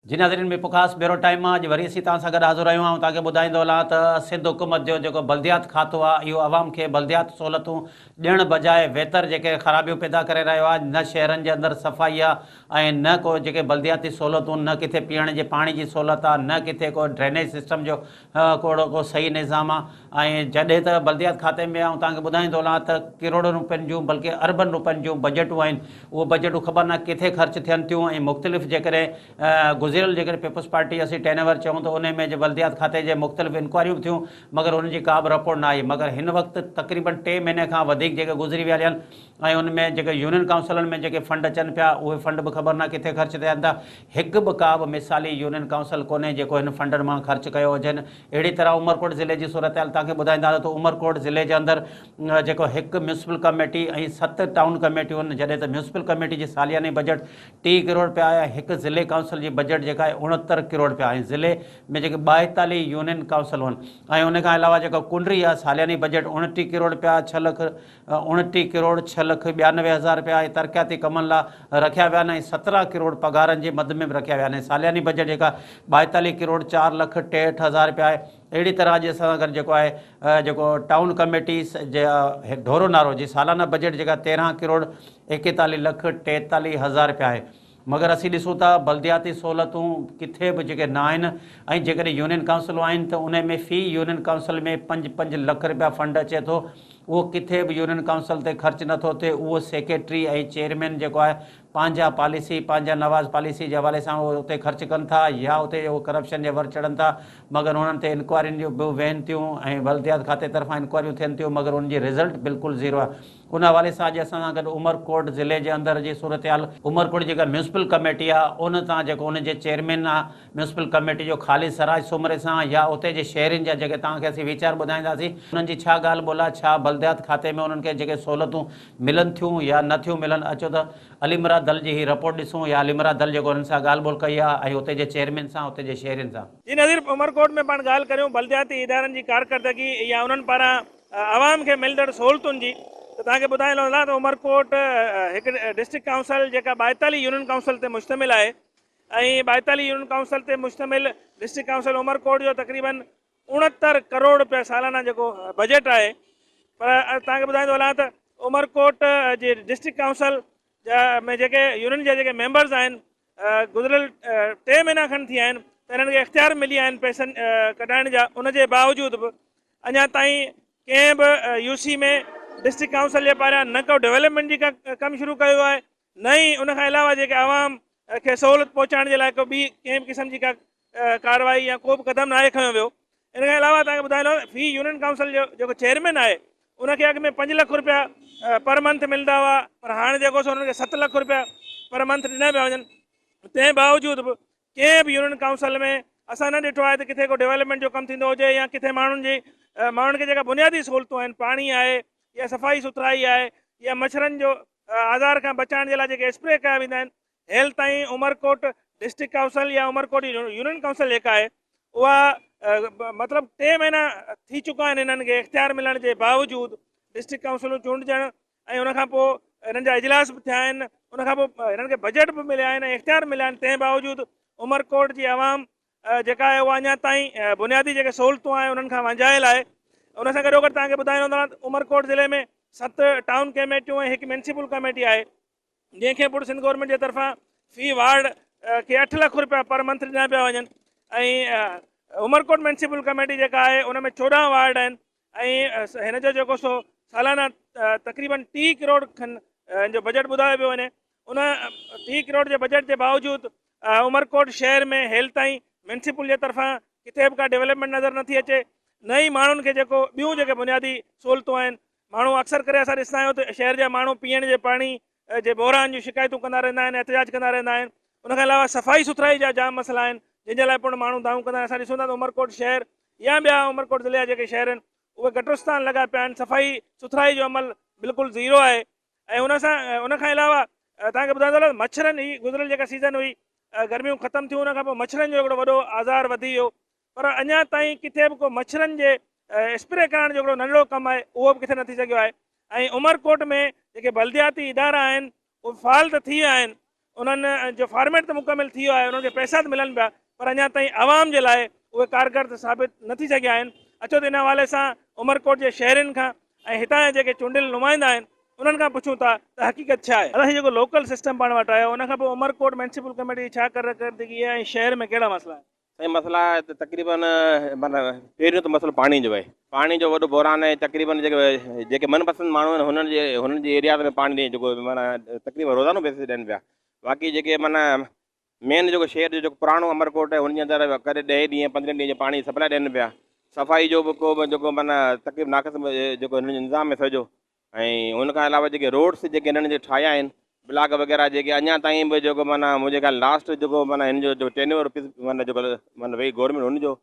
जी नाज़रीन में ख़ास बेरो टाइम अॼु वरी असीं तव्हां सां गॾु हाज़िर आहियूं ऐं तव्हांखे ॿुधाईंदो हलां त सिंध हुकूमत जो जेको बल्दियात खातो आहे इहो आवाम खे बल्दियात सहूलियतूं ॾियण बजाए बहितर जेके ख़राबियूं पैदा करे रहियो आहे। न शहरनि जे अंदरि सफ़ाई आहे ऐं न को जेके बल्दियाती सहूलियतूं, न किथे पीअण जे पाणी जी सहूलियत आहे, न किथे को ड्रेनेज सिस्टम जो को सही निज़ाम आहे। ऐं जॾहिं त बल्दियात खाते में ऐं तव्हांखे ॿुधाईंदो हलां त किरोड़नि रुपयनि जूं बल्कि अरबनि रुपयनि जूं बजटूं आहिनि, उहे बजटूं ख़बर न किथे ख़र्च थियनि थियूं। ऐं मुख़्तलिफ़ जेकॾहिं गुज़िरियल जेकॾहिं पीपल्स पार्टी असीं टेनेवर चऊं त उन में जे बल्दियात खाते जे मुख़्तलिफ़ इंक्वायरियूं थियूं, मगर उनजी का बि रिपोर्ट न आई। मगर हिन वक़्तु तक़रीबन 3 महीने खां वधीक जेके गुज़री विया आहिनि ऐं उन में जेके यूनियन काउंसिलनि में जेके फंड अचनि पिया उहे फंड बि ख़बर न किथे ख़र्च थियनि था। हिकु बि का बि मिसाली यूनियन काउंसिल कोन्हे जेको हिन फंडनि मां ख़र्च कयो हुजनि। अहिड़ी तरह उमरकोट ज़िले जी सूरत हाल तव्हांखे ॿुधाईंदा त उमरकोट ज़िले जे अंदरि जेको हिकु म्यूनसिपल कमेटी ऐं 7 टाउन कमेटियूं आहिनि, जॾहिं त म्यूनसिपल कमेटी जी सालियानी बजट 30 करोड़ रुपया आहे, हिकु ज़िले काउंसिल जी बजट जेका आहे 69 करोड़ रुपया आहे। ज़िले में जेके 42 यूनियन काउंसिलूं आहिनि ऐं उन खां अलावा जेको कुंडरी आहे सालियानी बजट 29 करोड़ रुपया 29 करोड़ 6,92,000 रुपया आहे। तरक़ियाती कमनि लाइ रखिया विया आहिनि ऐं 17 करोड़ पघारनि जे मद में बि रखिया विया आहिनि। सालियानी बजट जेका 42 करोड़ 4,63,000 रुपया आहे। अहिड़ी तरह अॼु असां गॾु जेको आहे जेको टाउन कमेटीज़ जे ढोरो नारो जी सालाना बजट जेका 13 करोड़ 41,43,000 रुपया आहे। मगर असीं ॾिसूं था बल्दियाती सहूलियतूं किथे बि जेके न आहिनि ऐं जेकॾहिं यूनियन काउंसिलूं आहिनि त उन में फ़ी यूनियन काउंसिल में 5-5 लख रुपया फंड अचे थो, उहो किथे बि यूनियन काउंसिल ते ख़र्च नथो थिए। उहो सेक्रेटरी ऐं चेयरमैन जेको आहे पंहिंजा पॉलिसी पंहिंजा नवाज़ पॉलिसी जे हवाले सां उहे उते ख़र्च कनि था या उते उहो करप्शन जे वर चढ़नि था। मगर उन्हनि ते इंक्वायरियुनि जो बि वेहनि थियूं ऐं बल्दियात खाते तरफ़ां इंक्वायरियूं थियनि थियूं, मगर उनजी रिज़ल्ट बिल्कुलु ज़ीरो आहे। उन हवाले सां अॼु असां सां गॾु उमरकोट ज़िले जे अंदरि जी सूरत हाल, उमरकोट जेका म्यूनसिपल कमेटी आहे उन तां जेको उन जे चेयरमैन आहे म्यूनसिपल कमेटी जो ख़ालिद सराज सुमरे सां या उते जे शहरनि जा जेके तव्हांखे असीं वीचार ॿुधाईंदासीं उन्हनि जी छा ॻाल्हि ॿोला, छा बल्दियात खाते में उन्हनि खे जेके सहूलियतूं मिलनि थियूं या नथियूं मिलनि। अचो त अलीमरा दल जी ही रिपोर्ट ॾिसूं या अलीमरा दल जेको हुननि सां ॻाल्हि ॿोल कई आहे ऐं उते जे चेयरमैन सां उते जे शहरनि सां। जी नज़ीर, उमरकोट में पाण ॻाल्हि करियूं बल्दियाती इदारनि जी कारकर्दगी या उन्हनि पारां आवाम खे मिलंदड़ सहूलियतुनि जी, त तव्हांखे ॿुधाइणो हलां त उमरकोट हिकु डिस्ट्रिक्ट काउंसिल जेका 42 यूनियन काउंसिल ते मुश्तमिल आहे ऐं 42 यूनियन काउंसिल ते मुश्तमिल डिस्ट्रिक्ट काउंसिल उमरकोट जो तक़रीबन 69 करोड़ रुपया सालाना जेको बजट आहे। पर तव्हांखे ॿुधाईंदो हलां त उमरकोट जे डिस्ट्रिक्ट काउंसिल में जेके यूनियन जा जेके मेंबर्स आहिनि गुज़िरियल 3 महीना खनि थी विया आहिनि त हिननि खे इख़्तियार मिली आहिनि पैसनि कढाइण जा, उनजे बावजूद बि अञा ताईं कंहिं बि यूसी में डिस्ट्रिक्ट काउंसिल जे पारां न को डेवलपमेंट जी का कमु शुरू कयो आहे, न ई उन खां अलावा जेके आवाम खे सहूलियत पहुचाइण जे लाइ को ॿी कंहिं बि क़िस्म जी का कार्रवाई या को बि क़दम नाहे खयो वियो। इन खां अलावा तव्हांखे ॿुधाइणो फ़ी यूनियन काउंसिल जो जेको चेयरमैन आहे उनखे अॻु में 5 लख रुपया पर मंथ मिलंदा हुआ, पर हाणे जेको सो हुननि खे 7 लख रुपया पर मंथ ॾिना पिया वञनि। तंहिं बावजूद बि कंहिं बि यूनियन काउंसिल में असां न ॾिठो आहे त किथे को डेवलपमेंट जो कमु थींदो हुजे या किथे माण्हुनि खे जेका बुनियादी सहूलियतूं आहिनि, पाणी आहे या सफ़ाई सुथराई आहे या मच्छरनि जो आज़ार खां बचाइण जे लाइ जेके स्प्रे कया वेंदा आहिनि, हेल ताईं उमरकोट डिस्ट्रिक्ट काउंसिल या उमरकोट यूनियन काउंसिल जेका आहे उहा मतिलबु 3 महीना थी चुका आहिनि हिननि खे इख़्तियार मिलण जे बावजूद डिस्ट्रिक्ट काउंसिलूं चूंडजण ऐं उनखां पोइ हिननि जा इजलास बि थिया आहिनि, उनखां पोइ हिननि खे बजट बि मिलिया आहिनि ऐं इख़्तियार मिलिया आहिनि। तंहिं बावजूद उमरकोट जी आवाम जेका आहे उहा अञा ताईं बुनियादी जेके सहूलियतूं आहे उन्हनि खां वंझायल आहे। उन सां गॾोगॾु तव्हांखे ॿुधाइणो हूंदो आहे उमरकोट ज़िले में 7 टाउन कमेटियूं ऐं हिकु म्यूनसिपल कमेटी आहे, जंहिंखे पुर सिंध गवर्नमेंट जे तरफ़ां फ़ी वार्ड खे 8 लख रुपया पर मंथ ॾिना पिया वञनि। ऐं उमरकोट म्यूनसिपल कमेटी जेका आहे उन में 14 वार्ड आहिनि ऐं हिन जो जेको सो सालाना तक़रीबन 30 करोड़ खनि जो बजट ॿुधायो पियो वञे। उन 30 करोड़ जे बजट जे बावजूद उमरकोट शहर में हेल ताईं म्यूनसिपल जे तरफ़ां किथे बि का डेवलपमेंट नज़र नथी अचे, न ई माण्हुनि खे जेको ॿियूं जेके बुनियादी सहूलियतूं आहिनि। माण्हू अक्सर करे असां ॾिसंदा आहियूं त शहर जा माण्हू पीअण जे पाणी जे बहिरान जूं शिकायतूं कंदा रहंदा आहिनि, एहतिजाज कंदा रहंदा आहिनि। उनखां अलावा सफ़ाई सुथराई जा जाम मसइला आहिनि जंहिंजे लाइ पिणु माण्हू दाऊं कंदा आहिनि। असां ॾिसूं था त उमरकोट शहर या ॿिया उमरकोट ज़िले जा जेके शहर आहिनि उहे गटरस्थान लॻा पिया आहिनि, सफ़ाई सुथराई जो अमल बिल्कुलु ज़ीरो आहे। ऐं उनखां अलावा तव्हांखे ॿुधाईंदो हलां मच्छरनि जी गुज़िरियल जेका सीज़न हुई, गर्मियूं ख़तमु थियूं, उनखां पोइ मच्छरनि जो हिकिड़ो वॾो आज़ार वधी वियो, पर अञा ताईं किथे बि को मच्छरनि जे स्प्रे करण जो हिकिड़ो नंढिड़ो कमु आहे उहो बि किथे न थी सघियो आहे। ऐं उमरकोट में जेके बल्दियाती इदारा आहिनि उहे फ़ाल त थी विया आहिनि, उन्हनि जो फॉर्मेट त मुकमिल थी वियो आहे, उन्हनि खे पैसा त मिलनि पिया, पर अञा ताईं आवाम जे लाइ उहे कारगर त साबित न थी सघिया आहिनि। अचो त इन हवाले सां उमरकोट जे शहरनि खां ऐं हितां जा जेके चूंडियल नुमाइंदा आहिनि उन्हनि खां पुछूं था त हक़ीक़त छा आहे। असां जेको लोकल सिस्टम पाण वटि आयो उन खां पोइ उमरकोट म्यूनिसिपल कमेटी छा करंदी आहे ऐं शहर में कहिड़ा मसइला आहिनि? साईं मसला तक़रीबन माना पहिरियों त मसइलो पाणी जो आहे। पाणी जो वॾो बहिरान आहे। तक़रीबन जेके मनपसंद माण्हू आहिनि हुननि जे एरिया में पाणी ॾे जेको माना तक़रीबन रोज़ानो बेसिस ॾियनि पिया। बाक़ी जेके माना मेन जेको शहर जो जेको पुराणो अमरकोट आहे हुनजे अंदरि करे 10 ॾींहं 15 ॾींहं जो पाणी सप्लाई ॾियनि पिया। सफ़ाई जो बि को बि जेको माना तक़रीबन नाक़स जेको हिननि जो इंतिज़ाम आहे सॼो। ऐं हुनखां अलावा जेके रोड्स जेके हिननि जे ठाहिया आहिनि ब्लॉक वग़ैरह जेके अञा ताईं बि जेको माना मुंहिंजे ख़्याल लास्ट जेको माना हिन जो टेन्योर माना जेको माना वई गवर्नमेंट हुनजो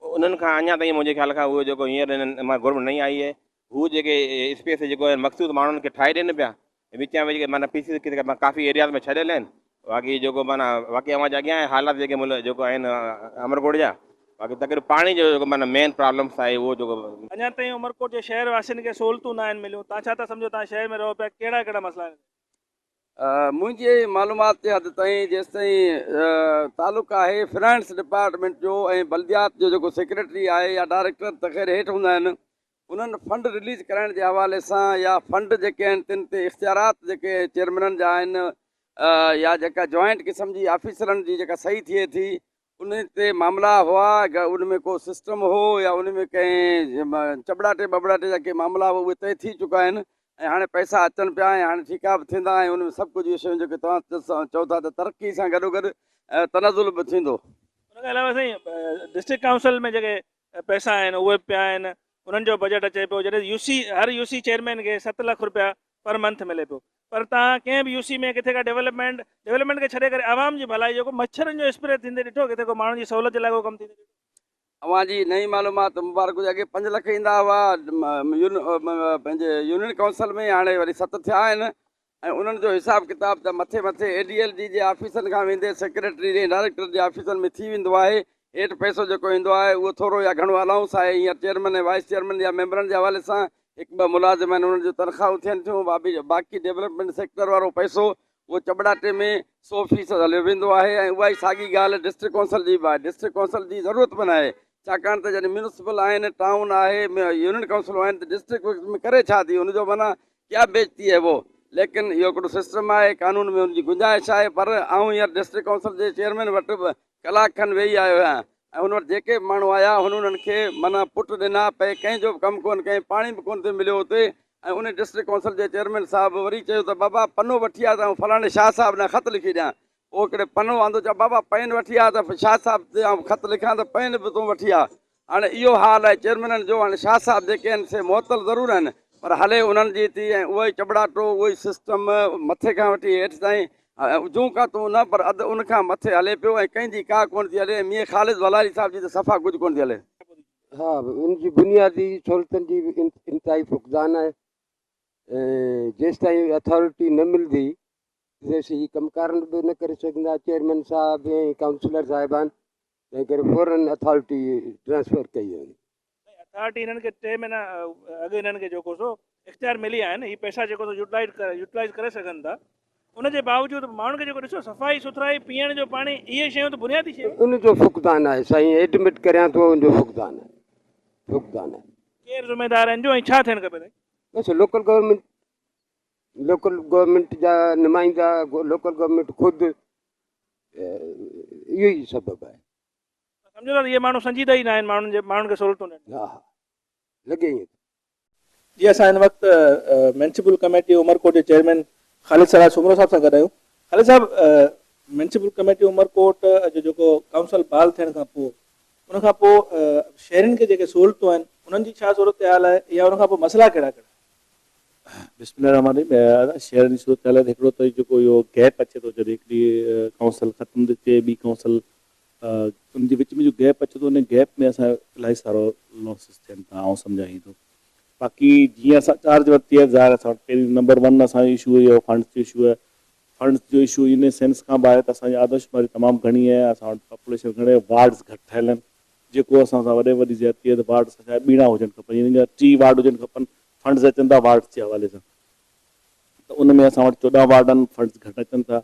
उन्हनि खां अञा ताईं मुंहिंजे ख़्याल खां उहो जेको हींअर हिननि मां गवर्नमेंट नई आई आहे हू जेके स्पेस जेको आहे मक़सूद माण्हुनि खे ठाहे ॾियनि पिया। विच में जेके माना पीसीस काफ़ी एरियाज़ में छॾियल आहिनि। बाक़ी जेको माना बाक़ी अवां जा अॻियां हालात जेके जेको आहिनि अमरकोट जा बाक़ी तक़रीबन पाणी जो जेको माना मेन प्रॉब्लम्स आहे उहो जेको अञा ताईं उमरकोट जे शहर वासियुनि खे सहूलियतूं न आहिनि मिलियूं। तव्हां छा था सम्झो? तव्हां शहर में रहो पिया, कहिड़ा कहिड़ा मसइला आहिनि? मुंहिंजे मालूमात जे हद ताईं जेसि ताईं तालुक़ु आहे फिनांस डिपार्टमेंट जो ऐं बल्दियात जो जेको सेक्रेटरी आहे या डायरेक्टर त ख़ैर हेठि हूंदा आहिनि, उन्हनि फंड रिलीज़ कराइण जे हवाले सां या फंड जेके आहिनि तिन ते इख़्तियारात जेके चेयरमैननि जा आहिनि या जेका जॉइंट क़िस्म जी ऑफिसरनि जी जेका सही थिए थी उन ते मामला हुआ, उन में को सिस्टम हो या उन में कंहिं चबड़ाटे बबड़ाटे जा के मामला हुआ उहे तय थी चुका आहिनि ऐं हाणे पैसा अचनि पिया ऐं हाणे ठीका बि थींदा ऐं उन में सभु कुझु इहे शयूं जेके तव्हां चओ था त तरक़ी सां गॾोगॾु तनज़ुल बि थींदो। उनखां अलावा साईं डिस्ट्रिक्ट काउंसिल में जेके पैसा आहिनि उहे पिया आहिनि, उन्हनि जो बजट अचे पियो। जॾहिं हर यूसी चेयरमैन खे 7 लाख रुपया पर मंथ मिले पियो, पर तव्हां कंहिं बि यूसी में किथे का डेवलपमेंट खे छॾे करे आवाम जी भलाई जेको मच्छरनि जो स्प्रे थींदे ॾिठो, किथे को माण्हुनि जी सहूलियत जे लाइ को कमु थींदे ॾिठो? अवां जी नई मालूमात मुबारक हुजे। अॻे 5 लख ईंदा हुआ पंहिंजे यूनियन काउंसिल में, हाणे वरी 7 थिया आहिनि ऐं उन्हनि जो हिसाब किताब त मथे मथे ADLG जे ऑफिसनि खां वेंदे सेक्रेटरी जे डायरेक्टर जे ऑफिसनि में थी वेंदो आहे। हेठि पैसो जेको ईंदो आहे उहो थोरो या घणो अलाउंस आहे। हींअर चेयरमैन ऐं वाइस चेयरमैन या मेंबरनि जे हवाले सां 1-2 मुलाज़िम आहिनि, उन्हनि जूं तनख़्वाहूं थियनि थियूं। बाक़ी डेवलपमेंट सेक्टर वारो पैसो उहो चबड़ाटे में 100% हलियो वेंदो आहे ऐं उहा ई साॻी ॻाल्हि डिस्ट्रिक्ट काउंसिल जी बि आहे। डिस्ट्रिक्ट काउंसिल जी ज़रूरत बि न आहे, छाकाणि त जॾहिं म्यूनिसिपल आहिनि, टाउन आहे, यूनियन काउंसिलूं आहिनि त डिस्ट्रिक्ट में करे छा थी, हुनजो माना क्या बेचती है वो। लेकिन इहो हिकिड़ो सिस्टम आहे, कानून में हुनजी गुंजाइश आहे। पर आउं हींअर डिस्ट्रिक्ट काउंसिल जे चेयरमैन वटि बि कलाक खनि वेही आयो आहियां ऐं हुन वटि जेके बि माण्हू आया हुननि खे माना पुट ॾिना पे, कंहिंजो बि कमु कोन्ह, कंहिं पाणी बि कोन्ह थो मिलियो हुते। ऐं उन डिस्ट्रिक्ट काउंसिल जे चेयरमैन साहिबु वरी चयो त बाबा पनो वठी आ त फलाणे शाह साहिब ॾांहुं ख़त लिखी ॾियां। उहो हिकिड़े पनो आंदो, चयो बाबा पेन वठी आ त शाह साहिब ते ख़त लिखां त पेन बि तूं वठी आ। हाणे इहो हाल आहे चेयरमैननि जो। हाणे शाह साहिब जेके आहिनि से मुअतल ज़रूरु आहिनि पर हले उन्हनि जी थी ऐं उहो ई चबड़ाटो उहो ई सिस्टम मथे खां वठी हेठि ताईं जूं का तूं न, पर अधु उनखां मथे हले पियो ऐं कंहिंजी का कोन्ह थी हले। मीर ख़ालिद वलारी साहिब जी त सफ़ा कुझु कोन्ह थी हले। हा, उनजी बुनियादी सहूलियतनि जी बि इंतिहाई फुक़दान आहे। जेसि ताईं अथॉरिटी न मिलंदी तेसि हीअ कमकारनि बि न करे सघंदा चेयरमैन साहिब ऐं काउंसलर साहिबान, तंहिं करे फ़ौरन अथॉरिटी ट्रांसफर कई वञे। अथॉरिटी हिननि खे 3 महीना अॻु हिननि खे जेको सो इख़्तियार मिली विया आहिनि, हीअ पैसा जेको यूटिलाइज़ करे सघनि था। उनजे बावजूदि माण्हुनि खे जेको ॾिसो सफ़ाई सुथराई पीअण जो पाणी इहे शयूं त बुनियादी शयूं। उनजो फुक़दान आहे साईं, एडमिट करियां थो उनजो फुक़दान आहे, फुक़दान आहे। केरु ज़िम्मेदार आहिनि जो ऐं छा थियणु खपे? बसि लोकल गवर्नमेंट जा नुमाइंदा, लोकल गवर्नमेंट ख़ुदि, इहो ई सबबु आहे। सम्झो था इहे माण्हू संजीदा ई न आहिनि माण्हुनि खे सहूलियतूं ॾियनि। हा, लॻे ईअं। जी, असां हिन वक़्तु म्यूनिसिपल कमेटी उमरकोट जे चेयरमैन ख़ालिद सराज सुमरो साहिब सां गॾु आहियूं। ख़ालिद साहिब, म्यूनिसिपल कमेटी उमरकोट जो जेको काउंसिल बहाल थियण खां पोइ उन खां पोइ शहरनि खे जेके सहूलियतूं आहिनि उन्हनि जी छा सूरत हाल आहे या उन खां पोइ मसइला कहिड़ा कहिड़ा? बिस्मिल्लाह, शहर जी सूरत हाल हिकिड़ो त जेको इहो गैप अचे थो, जॾहिं हिकिड़ी काउंसिल ख़तमु थी थिए ॿी काउंसिल उन जे विच में जो गैप अचे थो, उन गैप में असां इलाही सारो लॉसिस थियनि था। ऐं सम्झाई थो बाक़ी जीअं असां चार्ज वरिती आहे, ज़ाहिर असां वटि पहिरीं नंबर 1 असांजो इशू इहो फंड्स जो इशू आहे। फंड्स जो इशू इन सेंस खां ॿाहिरि त असांजी आदमशुमारी तमामु घणी आहे। असां वटि पॉपुलेशन घणे, वार्ड्स घटि ठहियल आहिनि, जेको असां सां वॾी ज़्यादती आहे त वार्ड असांजा ॿीणा हुजनि खपनि, हिन जा 3 वार्ड हुजनि खपनि। फंड्स अचनि था वार्ड्स जे हवाले सां, त उन में असां वटि 14 वार्डनि फंड्स घटि अचनि था।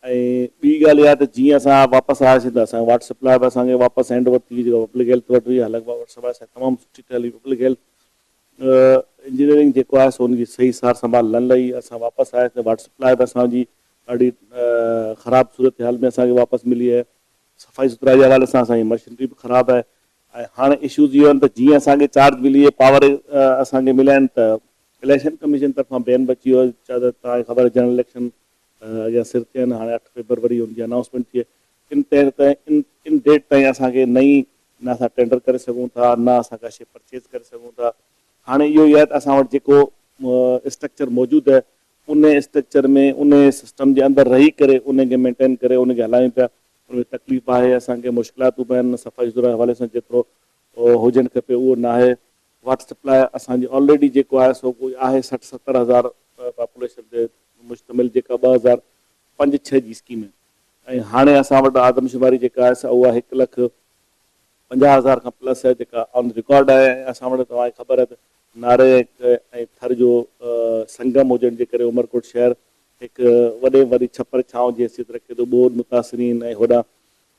ऐं ॿी ॻाल्हि इहा त जीअं असां वापसि आयासीं त असां वाटर सप्लाई बि असांखे वापसि हैंड ओवर थी जेका पब्लिक हेल्थ वटि हुई हालांकि वाटर सप्लाई तमामु सुठी ठहियल हुई पब्लिक हेल्थ इंजीनियरिंग जेको आहे सो उनजी सही सार संभाल न लही असां वापसि आयासीं वाटर सप्लाई बि असांजी ॾाढी ख़राबु सूरत हाल में असांखे वापसि मिली आहे सफ़ाई सुथराई जे हवाले सां असांजी मशीनरी बि ख़राबु आहे ऐं हाणे इशूज़ इहो आहिनि त जीअं असांखे चार्ज मिली आहे पावर असांखे मिलिया आहिनि त इलेक्शन कमीशन तरफ़ां बैन बि अची वियो छा त तव्हांखे ख़बर आहे जनरल इलेक्शन अॻियां सिर थिया आहिनि हाणे 8 फेबरवरी हुनजी अनाउंसमेंट थी आहे इन डेट ताईं असांखे नई न असां टेंडर करे सघूं था न असां का शइ परचेज़ करे सघूं था हाणे इहो ई आहे त असां वटि जेको स्ट्रक्चर मौजूदु आहे उन स्ट्रक्चर में उन सिस्टम जे अंदरि रही करे उनखे मेंटेन करे उनखे हलायूं पिया उनमें तकलीफ़ आहे असांखे मुश्किलातूं बि आहिनि सफ़ाई सुथरे हवाले सां जेतिरो हुजणु खपे उहो न आहे वाटर सप्लाई असांजी ऑलरेडी जेको आहे सो कोई आहे 60-70 हज़ार पॉपुलेशन ते मुश्तमिल जेका 2005-6 जी स्कीम आहे ऐं हाणे असां वटि आदमशुमारी जेका आहे उहा 1,50,000 खां प्लस आहे जेका ऑन रिकॉर्ड आहे ऐं असां वटि तव्हांखे ख़बर आहे त नारे ऐं थर जो संगम हुजण जे करे उमरकोट शहर हिकु वॾी छपर छांव जी हैसियत रखे थो ॿोर मुतासिरीन ऐं होॾां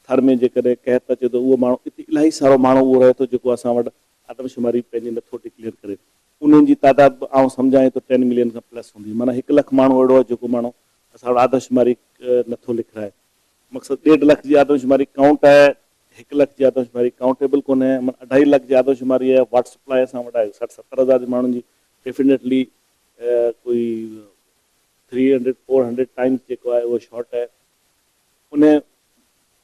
थर में जेकॾहिं कहत अचे थो उहो माण्हू हिते इलाही सारो माण्हू उहो रहे थो जेको असां वटि आदमशुमारी पंहिंजी नथो डिक्लेयर करे उन्हनि जी तादाद आउं सम्झां त 10 मिलियन खां प्लस हूंदी माना 1 लख माण्हू अहिड़ो आहे जेको माण्हू असां वटि आदमशुमारी नथो लिखाए मक़सदु 1.5 लख जी आदमशुमारी काउंट आहे 1 लख जी आदमशुमारी काउंटेबल कोन्हे 2.5 लख जी आदमशुमारी आहे वाटर सप्लाई असां वटि आहे 60-70 हज़ार माण्हुनि जी डेफिनेटली कोई 300-400 टाइम्स जेको आहे उहो शॉर्ट आहे उन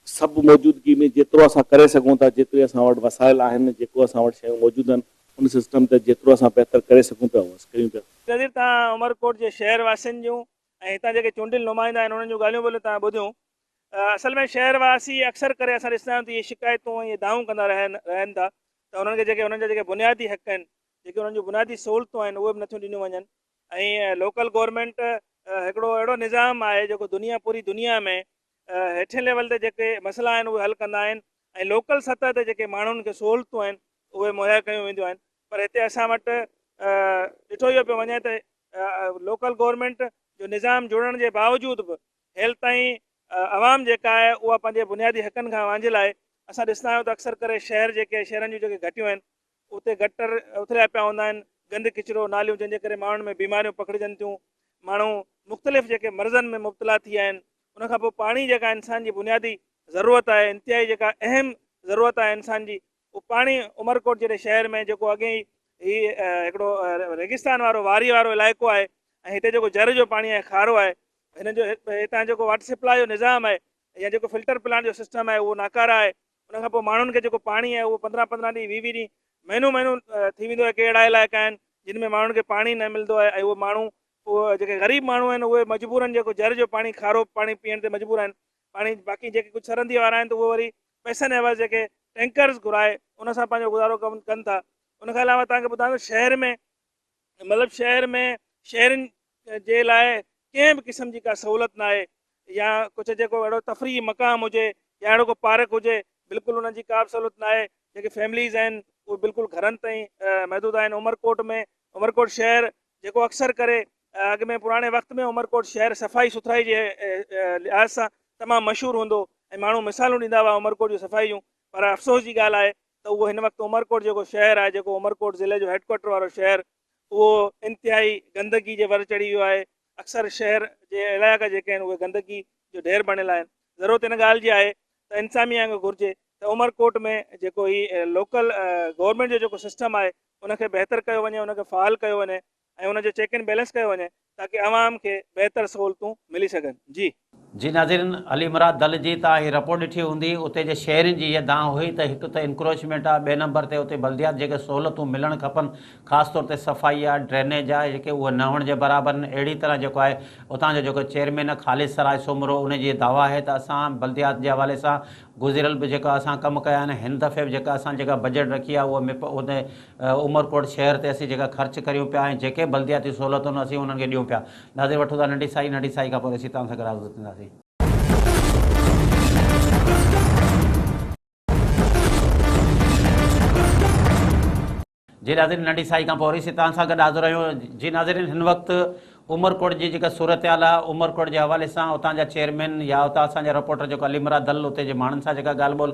सभु मौजूदगी में जेतिरो असां करे सघूं था जेतिरे असां वटि वसाइल आहिनि जेको असां वटि शयूं मौजूदु आहिनि उन सिस्टम ते जेतिरो असां बहितर करे सघूं पिया उहो कयूं पिया नज़ीर तव्हां उमरकोट जे शहर वासियुनि जूं ऐं हितां जेके चूंडियल नुमाइंदा आहिनि उन्हनि जूं ॻाल्हियूं ॿोलियूं तव्हां ॿुधियूं असल में शहरवासी अक्सर करे असां ॾिसंदा आहियूं त इहे शिकायतूं ऐं इहे दावूं कंदा रहनि था त उन्हनि खे जेके उन्हनि जा जेके बुनियादी हक़ आहिनि जेके उन्हनि जूं बुनियादी सहूलियतूं आहिनि उहे बि नथियूं ॾिनियूं वञनि ऐं लोकल गवर्नमेंट हिकिड़ो अहिड़ो निज़ाम आहे जेको पूरी दुनिया में हेठे लेवल ते जेके मसइला आहिनि उहे हल कंदा आहिनि ऐं लोकल सतह ते जेके माण्हुनि खे सहूलियतूं आहिनि उहे मुहैया कयूं वेंदियूं आहिनि पर हिते असां वटि ॾिठो इहो पियो वञे त लोकल गवर्नमेंट जो निज़ाम जुड़ण जे बावजूदि बि हेल ताईं आवाम जेका आहे उहा पंहिंजे बुनियादी हक़नि खां वांझियल आहे असां ॾिसंदा आहियूं त अक्सर करे शहरनि जूं जेके घटियूं आहिनि उते गटर उथरिया पिया हूंदा आहिनि गंद किचिरो नालियूं जंहिंजे करे माण्हुनि में बीमारियूं पकड़जनि थियूं माण्हू मुख़्तलिफ़ जेके मर्ज़नि में मुब्तला थी विया आहिनि उनखां पोइ पाणी जेका इंसान जी बुनियादी ज़रूरत आहे इंतिहाई जेका अहम ज़रूरत आहे इंसान जी उहो पाणी उमरकोट जहिड़े शहर में जेको अॻे ई हिकिड़ो रेगिस्तान वारो वारी वारो इलाइक़ो आहे ऐं हिते जेको जर जो पाणी आहे खारो आहे हिन जो हितां जेको वाटर सप्लाई जो निज़ाम आहे या जेको फिल्टर प्लांट जो सिस्टम आहे उहो नाकारा आहे उनखां पोइ माण्हुनि खे जेको पाणी आहे उहो 15-15 ॾींहं 20 ॾींहं महीनों थी वेंदो आहे के अहिड़ा इलाइक़ा आहिनि जिन में माण्हुनि खे पाणी न मिलंदो आहे ऐं उहे माण्हू उहे जेके ग़रीब माण्हू आहिनि उहे मजबूर आहिनि जेको जर जो पाणी खारो पाणी पीअण ते मजबूर आहिनि पाणी बाक़ी जेके कुझु सरहदी वारा आहिनि त उहे वरी पैसनि एवज़ जेके टैंकर्स घुराए उन सां पंहिंजो गुज़ारो कनि था उनखां अलावा तव्हांखे ॿुधायो शहर में शहरनि जे लाइ कंहिं बि क़िस्म जी का सहूलियत न आहे या कुझु जेको अहिड़ो तफ़री मक़ाम हुजे या अहिड़ो को पार्क हुजे बिल्कुलु उनजी का बि सहूलियत न आहे जेके फैमिलीज़ आहिनि उहे बिल्कुलु घरनि ताईं महदूद आहिनि उमरकोट शहर जेको अक्सर करे अॻु में पुराणे वक़्त में उमरकोट शहर सफ़ाई सुथराई जे लिहाज़ सां तमामु मशहूरु हूंदो ऐं माण्हू मिसालूं ॾींदा हुआ उमरकोट जी सफ़ाई जूं पर अफ़सोस जी ॻाल्हि आहे त उहो हिन वक़्तु उमरकोट जेको शहर आहे जेको उमरकोट ज़िले जो हेडक्वाटर वारो शहर उहो इंतिहाई गंदगी जे वर चढ़ी वियो आहे अक्सर शहर जे इलाइक़ा जेके आहिनि उहे गंदगी जो ढेर बणियल आहिनि ज़रूरत इन ॻाल्हि जी आहे त इंसामिया खे घुरिजे त उमरकोट में जेको ही लोकल गवर्नमेंट जो जेको सिस्टम आहे उनखे बहितर कयो वञे उनखे फ़ाल कयो वञे ऐं उनजो चेक एंड बैलेंस कयो वञे ताकी आवाम खे बहितर सहूलियतूं मिली सघनि जी नाज़रीन अली मुराद दल जी तव्हां हीअ रिपोर्ट ॾिठी हूंदी उते जे शहरनि जी इहा दांव हुई त हिकु त इंक्रोचमेंट आहे ॿिए नंबर ते उते बल्दियात जेके सहूलियतूं मिलणु खपनि ख़ासि तौर ते सफ़ाई आहे ड्रेनेज आहे जेके उहे न हुअण जे बराबरि आहिनि अहिड़ी तरह जेको आहे उतां जो जेको चेयरमैन ख़ालिद सराय सोमरो उनजी दावा आहे त असां बल्दियात जे हवाले सां गुज़िरियल बि जेका असां कमु कया आहिनि हिन दफ़े बि जेका असां बजट रखी आहे उहा उन उमरकोट शहर ते असीं जेका ख़र्च करियूं पिया ऐं जेके बल्दियाती सहूलियतूं असीं उन्हनि खे ॾियूं पिया नाज़रीन वठूं था नंढी साई खां पोइ असीं तव्हां सां गॾु थींदासीं। जी नाज़रीन नंढी साई खां पोइ वरी तव्हां सां गॾु हाज़िर आहियूं। जी नाज़रीन हिन वक़्तु उमरकोट जी जेका सूरत हाल आहे उमरकोट जे हवाले सां उतां जा चेयरमैन या उतां असांजा रिपोर्टर जेको अलीमरा दल उते जे माण्हुनि सां जेका ॻाल्हि ॿोल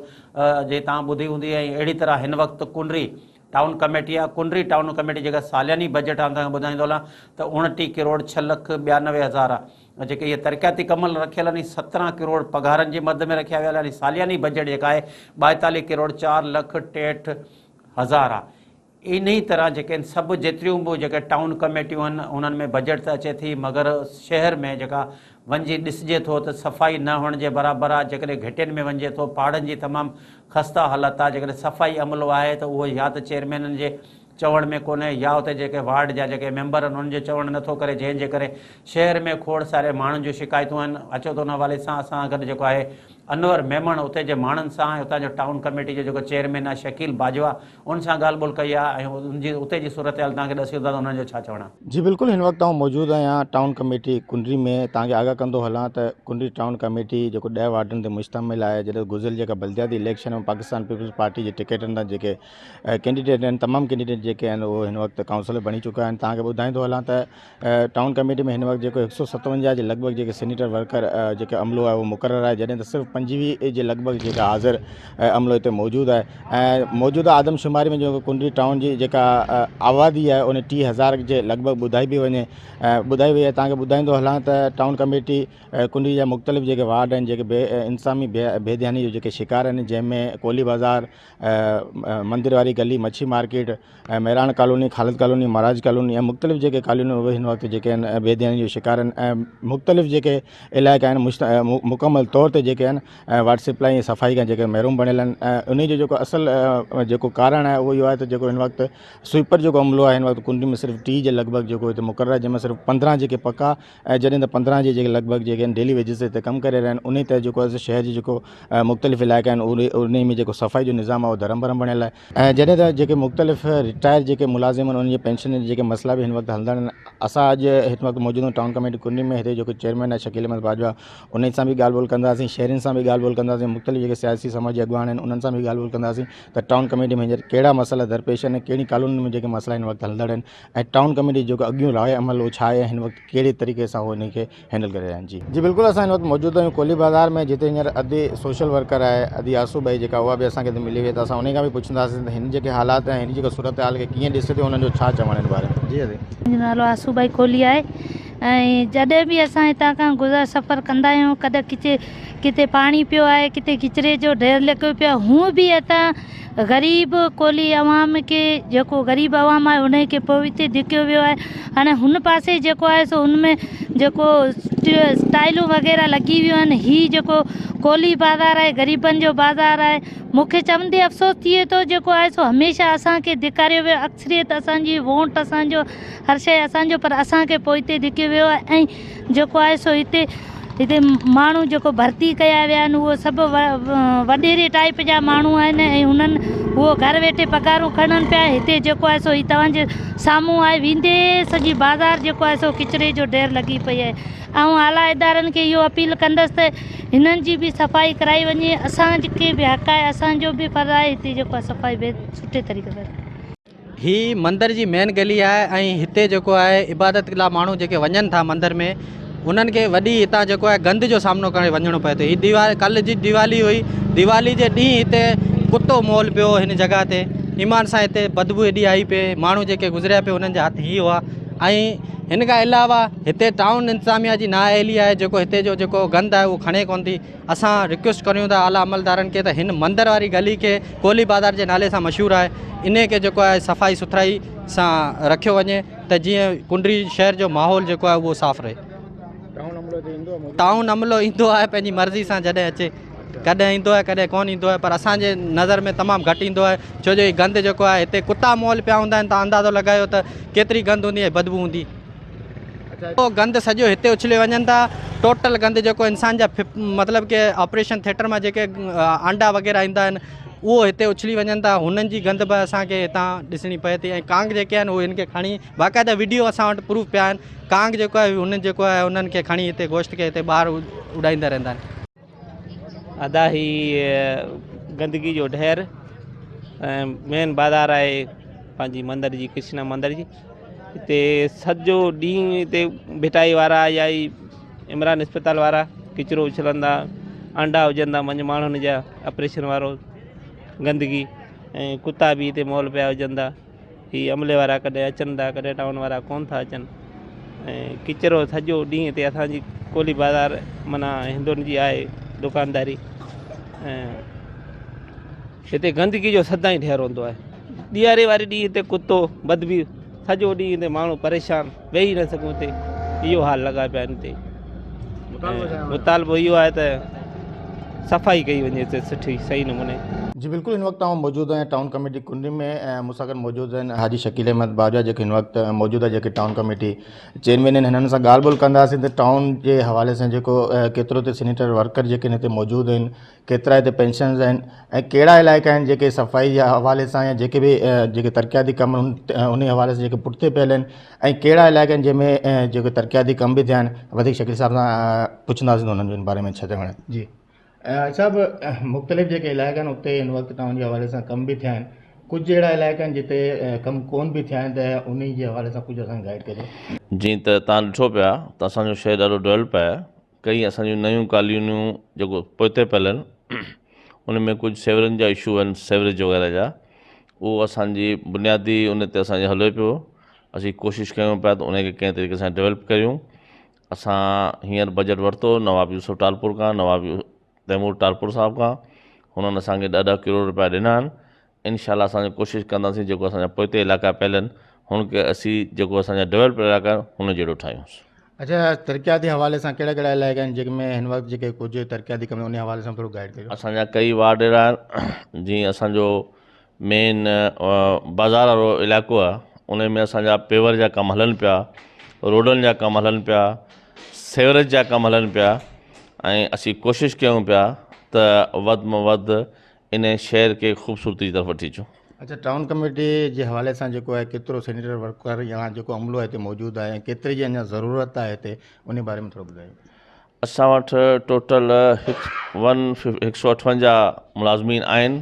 जे तव्हां ॿुधी हूंदी ऐं अहिड़ी तरह हिन वक़्तु कुंडरी टाउन कमेटी आहे कुंडरी टाउन कमेटी जेका सालियानी बजट आहे तव्हांखे ॿुधाईंदो हलां त 29 करोड़ 6,92,000 आहे जेके इहे तरक़ियाती कमल रखियल आहिनि 17 करोड़ पघारनि जे मद में रखिया वियल आहिनि सालियानी बजट जेका आहे 42 करोड़ 4,63,000 आहे। इन ही तरह जेके सभु जेतिरियूं बि जेके टाउन कमेटियूं आहिनि उन्हनि में बजट त अचे थी मगर शहर में जेका वञी ॾिसिजे थो त सफ़ाई न हुअण जे बराबरि आहे। जेकॾहिं घिटियुनि में वञिजे थो पहाड़नि जी तमामु ख़स्ता हालत आहे। जेकॾहिं सफ़ाई अमलो आहे त उहो या त चेयरमैननि जे चवण में कोन्हे या उते जेके वार्ड जा जेके मेंबर आहिनि उन्हनि जो चवणु नथो करे जंहिंजे करे शहर में खोड़ सारे माण्हुनि जूं शिकायतूं आहिनि। अचो त उन हवाले सां असां गॾु जेको आहे अनवर मेमण उते जे माण्हुनि सां ऐं उतां जो टाउन कमेटी जो जेको चेयरमैन आहे शकील बाजवा उन सां ॻाल्हि ॿोल कई आहे ऐं उनजी उते जी सूरत हाल तव्हांखे ॾसियो था त उन्हनि जो छा चवणु आहे। जी बिल्कुलु हिन वक़्तु आउं मौजूदु आहियां टाउन कमेटी कुंडरी में। तव्हांखे आगाह कंदो हलां त कुंडरी टाउन कमेटी जेको 10 वार्डनि ते मुश्तमिल आहे। जॾहिं गुज़िरियल जेका बल्दियाती इलेक्शन में पाकिस्तान पीपल्स पार्टी जे टिकटनि तां जेके कैंडिडेट आहिनि तमामु कैंडिडेट जेके आहिनि उहे हिन वक़्तु काउंसलर बणी चुका आहिनि। तव्हांखे ॿुधाईंदो हलां त टाउन कमेटी में हिन वक़्तु जेको 157 जे लॻभॻि जेके सीनियर वर्कर जेके अमलो आहे उहो मुक़ररु आहे जॾहिं त सिर्फ़ु 25 जे लॻभॻि जेका हाज़िर अमलो हिते मौजूदु आहे। ऐं मौजूदा आदमशुमारी में जेको कुंडरी टाउन जी जेका आबादी आहे उन 30,000 जे लॻभॻि ॿुधाई बि वञे ॿुधाई वई आहे। तव्हांखे ॿुधाईंदो हलां त टाउन कमेटी कुंडरी जा मुख़्तलिफ़ जेके वार्ड आहिनि जेके इंसानी बेध्यानी जो जेके शिकार आहिनि जंहिंमें कोली बाज़ार मंदिर वारी गली मच्छी मार्केट मेरान colony Khalid colony Maharaj colony ऐं मुख़्तलिफ़ जेके कॉलोनी उहे हिन वक़्तु जेके आहिनि बेध्यानी जो शिकार आहिनि ऐं मुख़्तलिफ़ जेके इलाइक़ा आहिनि मुकमल तौर ते जेके आहिनि वाटर सप्लाई ऐं सफ़ाई खां जेके महरूम बणियल आहिनि। ऐं उन जो जेको असुलु जेको कारण आहे उहो इहो आहे त जेको हिन वक़्तु स्वीपर जेको अमलो आहे हिन वक़्तु कुंडरी में सिर्फ़ु 30 जे लॻभॻि जेको हिते मुक़ररु आहे जंहिंमें सिर्फ़ु 15 जेके पका ऐं जॾहिं त 15 जे जेके लॻभॻि जेके आहिनि डेली वेजिस ते हिते कमु करे रहिया आहिनि। उन ते जेको आहे शहर जी जेको मुख़्तलिफ़ इलाइक़ा आहिनि उन में जेको सफ़ाई जो निज़ाम आहे उहो धरम भरम बणियल आहे। ऐं जॾहिं त जेके मुख़्तलिफ़ रिटायर जेके मुलाज़िम आहिनि उन्हनि जे पेंशन जे जेके मसइला बि हिन वक़्तु हलंदा आहिनि। असां अॼु हिन वक़्तु मौजूदु टाउन कमेटी कुंडरी में हिते जेको चेयरमैन आहे शकील अहमद बाजवा उन सां बि ॻाल्हि ॿोल कंदासीं शहरियुनि सां बि ॻाल्हि ॿोल कंदासीं मुख़्तलिफ़ जेके सियासी समाजी अॻवान आहिनि उन्हनि सां बि ॻाल्हि ॿोल कंदासीं त टाउन कमेटी में कहिड़ा मसइला दरपेश आहिनि कहिड़ी कालोनी में जेके मसइला हिन वक़्तु हलंदड़ आहिनि ऐं टाउन कमेटी जेको अॻियूं राय अमल उहो छा आहे हिन वक़्तु कहिड़े तरीक़े सां उहो हिनखे हैंडल करे रहिया आहिनि। जी बिल्कुलु असां हिन वक़्तु मौजूदु आहियूं कोली बाज़ार में जिते हींअर अधी सोशल वर्कर आहे अधी आसू भाई जेका उहा बि असांखे मिली वई त असां उन खां बि पुछंदासीं त हिन जेके हालात ऐं हिन जेको सूरत हाल खे कीअं ॾिसे थो हुननि जो छा चवणु हिन बारे में। जी मुंहिंजो नालो आसू भाई कोली आहे ऐं जॾहिं बि असां हितां खां गुज़र सफ़र कंदा आहियूं कॾहिं किथे पाणी पियो आहे किथे किचिरे जो ढेर लॻो पियो आहे हूअं बि हितां ग़रीब कोली अवाम खे जेको ग़रीब अवाम आहे उनखे पोइ हिते धिकियो वियो आहे। हाणे हुन पासे जेको आहे सो हुनमें जेको टाइलूं वग़ैरह लॻी वियूं आहिनि हीअ जेको कोली बाज़ार आहे ग़रीबनि जो बाज़ार आहे। मूंखे चवंदे अफ़सोस थिए थो जेको आहे सो हमेशह असांखे धिकारियो वियो अक्सरियत असांजी वोट असांजो हर शइ असांजो पर असांखे पोइ हिते धिकियो वियो आहे। ऐं जेको आहे सो हिते माण्हू जेको भर्ती कया विया आहिनि उहो सभु वॾेरे टाइप जा माण्हू आहिनि ऐं हुननि उहो घर वेठे पघारूं खणनि पिया। हिते जेको आहे सो ही तव्हांजे साम्हूं आहे वेंदे सॼी बाज़ार जेको आहे सो किचिरे जो ढेर लॻी पई आहे। ऐं आला इदारनि खे इहो अपील कंदसि त हिननि जी बि सफ़ाई कराई वञे असांखे बि हक़ आहे असांजो बि फर्ज़ु आहे हिते जेको आहे सफ़ाई सुठे तरीक़े सां। ही मंदर जी मेन गली आहे ऐं हिते जेको आहे इबादत लाइ माण्हू जेके वञनि था मंदर में उन्हनि खे वॾी हितां जेको आहे गंद जो सामनो करे वञिणो पए थो। हीअ कल्ह जी दिवाली हुई दिवाली जे ॾींहुं हिते कुतो मोल पियो हिन जॻह ते ईमान सां हिते बदबू एॾी आई पिए माण्हू जेके गुज़रिया पिए उन्हनि जे हथ ही हुआ। ऐं हिन खां अलावा हिते टाउन इंतिज़ामिया जी नाअहली आहे जेको हिते जो जेको गंद आहे उहो खणे कोन थी। असां रिक्वेस्ट करियूं था आला अमलदारनि खे त हिन मंदर वारी गली खे कोली बाज़ार जे नाले सां मशहूरु आहे इन खे जेको आहे सफ़ाई सुथराई सां रखियो वञे त जीअं कुंडरी शहर जो माहौल जेको आहे उहो साफ़ु रहे। टाउन अमलो ईंदो आहे पंहिंजी मर्ज़ी सां जॾहिं अचे कॾहिं ईंदो आहे कॾहिं कोन ईंदो आहे पर असांजे नज़र में तमामु घटि ईंदो आहे छो जो हीअ गंद जेको आहे हिते कुता मोल पिया हूंदा आहिनि तव्हां अंदाज़ो लॻायो त केतिरी गंद हूंदी ऐं बदबू हूंदी। पोइ गंद सॼो हिते उछले वञनि था टोटल गंद जेको इंसान जा मतिलबु की ऑपरेशन थिएटर मां जेके अंडा वग़ैरह ईंदा आहिनि उहो हिते उछली वञनि था हुननि जी गंद बि असांखे हितां ॾिसणी पए थी। ऐं कांग जेके आहिनि उहे हिनखे खणी बाक़ाइदा वीडियो असां वटि प्रूफ पिया आहिनि कांग जेको आहे हुन जेको आहे उन्हनि खे खणी हिते गोश्त खे हिते ॿाहिरि उॾाईंदा रहंदा आहिनि। अदा ही गंदगी जो ढेर मेन बाज़ार आहे पंहिंजी मंदर जी कृष्णा मंदर जी हिते सॼो ॾींहुं हिते भिटाई वारा या ई इमरान अस्पताल वारा किचिरो उछलंदा, अंडा हुजंदा मंझि माण्हुनि जा ऑपरेशन वारो गंदगी, ऐं कुता बि हिते मॉल पिया हुजंदा। ही अमले वारा कॾहिं अचनि था, कॾहिं टाउन वारा कोन था अचनि, ऐं किचिरो सॼो ॾींहुं हिते असांजी कोली बाज़ार माना हिंदुनि जी आहे दुकानदारी, ऐं हिते गंदगी जो सदाईं ठहियो रहंदो आहे। ॾियारे वारे ॾींहुं हिते कुतो बदबू, सॼो ॾींहुं हिते माण्हू परेशान, वेही न सघूं हिते, इहो हाल लॻा पिया आहिनि हिते। मुतालबो इहो आहे त सफ़ाई कई वञे हिते सुठी सही नमूने। जी बिल्कुलु, हिन वक़्तु मौजूदु आहियां टाउन कमेटी कुंडी में ऐं मूंसां गॾु मौजूदु आहिनि हाजी शकील अहमद बाजवा, जेके हिन वक़्तु मौजूदा जेके टाउन कमेटी चेयरमैन आहिनि। हिननि सां ॻाल्हि ॿोल कंदासीं त टाउन जे हवाले सां जेको केतिरो हिते सैनिटरी वर्कर जेके हिते मौजूदु आहिनि, केतिरा हिते पेंशन्स आहिनि, ऐं कहिड़ा इलाइक़ा आहिनि जेके सफ़ाई जे हवाले सां या जेके बि जेके तरक़ियाती कम उन हवाले सां जेके पुठिते पियल आहिनि, ऐं कहिड़ा इलाइक़ा आहिनि जंहिंमें जेके तरक़ियाती कम बि थिया आहिनि। वधीक शकील साहिब सां पुछंदासीं त उन्हनि जे बारे में छा चवणु आहे। जी साहिबु, मुख़्तलिफ़ जेके इलाइक़ा आहिनि उते हिन वक़्तु टाउन जे हवाले सां कम बि थिया आहिनि, कुझु अहिड़ा इलाइक़ा आहिनि जिते कम कोन बि थिया आहिनि, त उन जे हवाले सां कुझु असांखे गाइड कजो। जीअं त तव्हां ॾिठो पिया त असांजो शहर ॾाढो डेवलप आहे। कई असांजूं नयूं कॉलोनियूं जेको पोइते पियल आहिनि, उन में कुझु सेवरनि जा इशू आहिनि, सेवरेज वग़ैरह जा, उहो असांजी बुनियादी उन ते असांजे हले पियो। असीं कोशिशि कयूं पिया त उनखे कंहिं तरीक़े सां डेवलप करियूं। असां हींअर बजट वरितो नवाब यूसुफ टालपुर खां, नवाब तैमूर टालपुर साहिब खां। हुननि असांखे ॾाढा करोड़ रुपया ॾिना आहिनि। इनशाला असां कोशिशि कंदासीं जेको असांजा पोइते इलाइक़ा पियल आहिनि, हुनखे असीं जेको असांजा डेवलप इलाइक़ा आहिनि हुन जहिड़ो ठाहियूंसि। अच्छा, तरक़ियाती हवाले सां कहिड़ा कहिड़ा इलाइक़ा आहिनि जंहिंमें हिन वक़्तु जेके कुझु तरक़ियाती कम उन हवाले सां थोरो गाइड कयो। असांजा कई वार्ड अहिड़ा आहिनि, जीअं असांजो मेन बाज़ार वारो इलाइक़ो आहे, उन में असांजा पेवर जा कम हलनि पिया, रोडनि जा कम हलनि पिया, सेवरेज जा कम हलनि पिया, ऐं असीं कोशिशि कयूं पिया त वधि में वधि इन शहर खे ख़ूबसूरती जी तरफ़ वठी अचूं। अच्छा, टाउन कमेटी जे हवाले सां जेको आहे केतिरो सैनिटरी वर्कर या जेको अमलो आहे हिते मौजूदु आहे, ऐं केतिरी जी अञा ज़रूरत आहे हिते, उन बारे में थोरो ॿुधायो। असां वटि टोटल 158 मुलाज़मीन आहिनि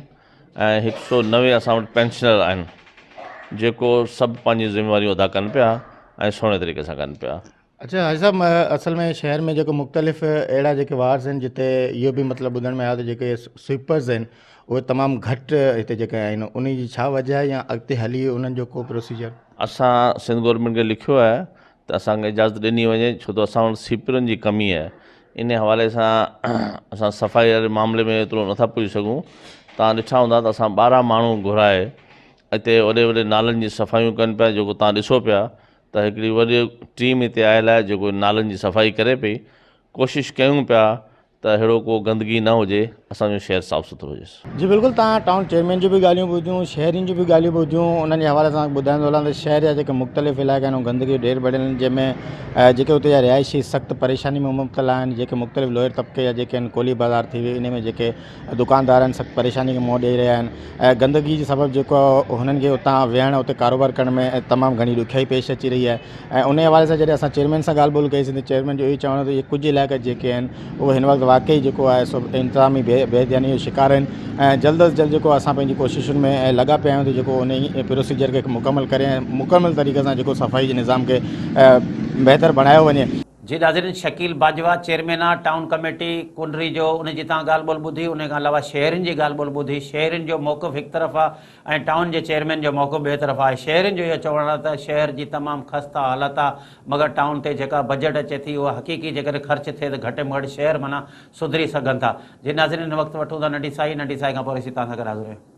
ऐं 190 असां वटि पेंशनर आहिनि, जेको सभु पंहिंजी ज़िम्मेवारियूं अदा कनि पिया ऐं सुहिणे तरीक़े सां कनि पिया। अच्छा हाजी साहब, असल में शहर में जेको मुख़्तलिफ़ अहिड़ा जेके वार्ड्स आहिनि जिते इहो बि मतिलबु ॿुधण में आयो त जेके स्वीपर्स आहिनि उहे तमामु घटि हिते जेके आहिनि, उन जी छा वजह आहे या अॻिते हली उन्हनि जो को प्रोसीजर? असां सिंध गवर्नमेंट खे लिखियो आहे त असांखे इजाज़त ॾिनी वञे, छो त असां वटि स्वीपरनि जी कमी आहे। इन हवाले सां असां सफ़ाई वारे मामले में एतिरो नथा पुॼी सघूं। तव्हां ॾिठा हूंदा त असां 12 माण्हू घुराए हिते वॾे वॾे नालनि जी सफ़ाइयूं कनि पिया, जेको तव्हां ॾिसो पिया त हिकिड़ी वॾी टीम हिते आयल आहे जेको नालनि जी सफ़ाई करे पई। कोशिशि कयूं पिया त अहिड़ो को गंदगी न हुजे, असांजो शहर साफ़ु सुथिरो हुजेसि। जी बिल्कुलु, तव्हां टाउन चेयरमैन जूं बि ॻाल्हियूं ॿुधियूं, शहरियुनि जूं बि ॻाल्हियूं ॿुधियूं, उन्हनि जे हवाले सां ॿुधाईंदो हलां त शहर जा जेके मुख़्तलिफ़ इलाइक़ा आहिनि गंदगी ढेर बढ़ियल आहिनि, जंहिंमें जेके उते जा रिहायशी सख़्तु परेशानी में मुब्तला आहिनि, जेके मुख़्तलिफ़ लोअर तबिके जा जेके आहिनि, कोली बाज़ार थी वई, इन में जेके दुकानदार आहिनि सख़्तु परेशानी खे मुंहुं ॾेई रहिया आहिनि, ऐं गंदगी जे सबबु जेको हुननि खे उतां विहण उते कारोबार करण में तमामु घणी ॾुखियाई पेश अची रही आहे। ऐं उन हवाले सां जॾहिं असां चेयरमैन सां ॻाल्हि ॿोल कईसीं त चेयरमैन जो इहो चवणो त इहे कुझु इलाइक़ा जेके आहिनि उहे हिन वक़्तु वाक़ई जेको आहे सो इंतज़ामी बेध्यानी जो शिकार आहिनि, ऐं जल्द अज़ जल्द जेको असां पंहिंजी कोशिशुनि में लॻा पिया आहियूं त जेको उन प्रोसीजर खे मुकमल करें, मुकमल तरीक़े सां जेको सफ़ाई जे निज़ाम खे बहितर बणायो वञे। जी नाज़रीन, शकील बाजवा चेयरमैन आहे टाउन कमेटी कुंडरी जो, उन जी तव्हां ॻाल्हि ॿोल ॿुधी। उन खां अलावा शहरनि जी ॻाल्हि ॿोल ॿुधी। शहरनि जो मौक़िफ़ हिकु तरफ़ आहे ऐं टाउन जे चेयरमैन जो मौक़िफ़ ॿिए तरफ़ आहे। शहरनि जो इहो चवणु आहे त शहर जी तमामु ख़स्ता हालत आहे, मगर टाउन ते जेका बजट अचे थी उहा हक़ीक़ी जेकॾहिं ख़र्च थिए त घटि में घटि शहर माना सुधरी सघनि था। जी नाज़रीन, हिन वक़्तु वठूं था नंढी साई खां पोइ तव्हां सां गॾु हाज़िर आहियूं।